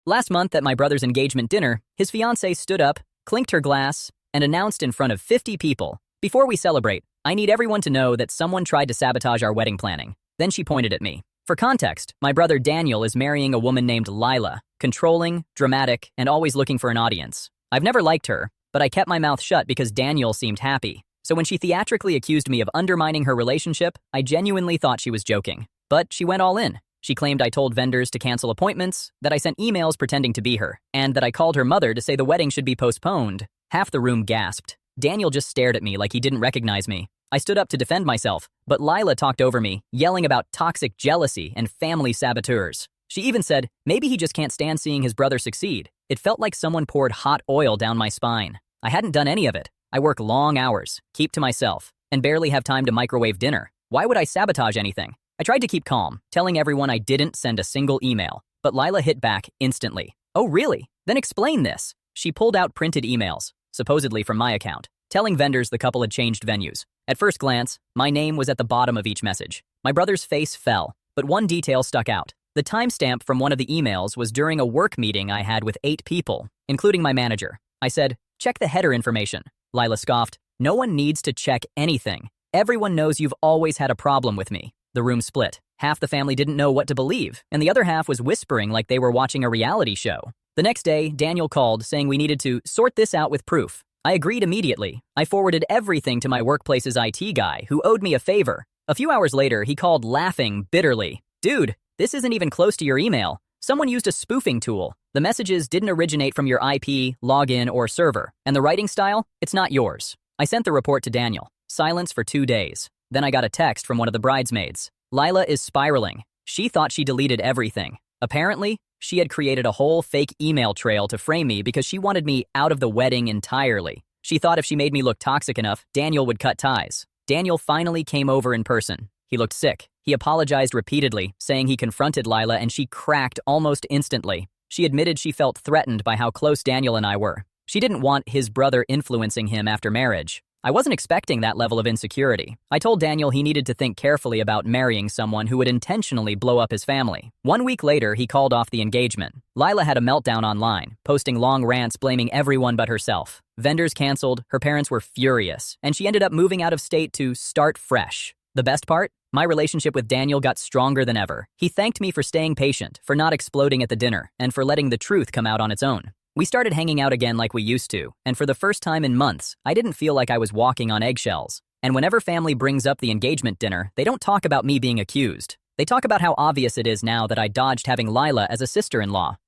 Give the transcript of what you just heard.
Last month at my brother's engagement dinner, his fiancée stood up, clinked her glass, and announced in front of 50 people, "Before we celebrate, I need everyone to know that someone tried to sabotage our wedding planning." Then she pointed at me. For context, my brother Daniel is marrying a woman named Lila, controlling, dramatic, and always looking for an audience. I've never liked her, but I kept my mouth shut because Daniel seemed happy. So when she theatrically accused me of undermining her relationship, I genuinely thought she was joking. But she went all in. She claimed I told vendors to cancel appointments, that I sent emails pretending to be her, and that I called her mother to say the wedding should be postponed. Half the room gasped. Daniel just stared at me like he didn't recognize me. I stood up to defend myself, but Lila talked over me, yelling about toxic jealousy and family saboteurs. She even said, maybe he just can't stand seeing his brother succeed. It felt like someone poured hot oil down my spine. I hadn't done any of it. I work long hours, keep to myself, and barely have time to microwave dinner. Why would I sabotage anything? I tried to keep calm, telling everyone I didn't send a single email, but Lila hit back instantly. "Oh, really? Then explain this." She pulled out printed emails, supposedly from my account, telling vendors the couple had changed venues. At first glance, my name was at the bottom of each message. My brother's face fell, but one detail stuck out. The timestamp from one of the emails was during a work meeting I had with 8 people, including my manager. I said, "Check the header information." Lila scoffed, "No one needs to check anything. Everyone knows you've always had a problem with me." The room split. Half the family didn't know what to believe, and the other half was whispering like they were watching a reality show. The next day, Daniel called saying we needed to sort this out with proof. I agreed immediately. I forwarded everything to my workplace's IT guy, who owed me a favor. A few hours later, he called laughing bitterly. "Dude, this isn't even close to your email. Someone used a spoofing tool. The messages didn't originate from your IP, login, or server. And the writing style? It's not yours." I sent the report to Daniel. Silence for 2 days. Then I got a text from one of the bridesmaids. "Lila is spiraling. She thought she deleted everything. Apparently, she had created a whole fake email trail to frame me because she wanted me out of the wedding entirely. She thought if she made me look toxic enough, Daniel would cut ties." Daniel finally came over in person. He looked sick. He apologized repeatedly, saying he confronted Lila and she cracked almost instantly. She admitted she felt threatened by how close Daniel and I were. She didn't want his brother influencing him after marriage. I wasn't expecting that level of insecurity. I told Daniel he needed to think carefully about marrying someone who would intentionally blow up his family. 1 week later, he called off the engagement. Lila had a meltdown online, posting long rants blaming everyone but herself. Vendors canceled, her parents were furious, and she ended up moving out of state to start fresh. The best part? My relationship with Daniel got stronger than ever. He thanked me for staying patient, for not exploding at the dinner, and for letting the truth come out on its own. We started hanging out again like we used to, and for the first time in months, I didn't feel like I was walking on eggshells. And whenever family brings up the engagement dinner, they don't talk about me being accused. They talk about how obvious it is now that I dodged having Lila as a sister-in-law.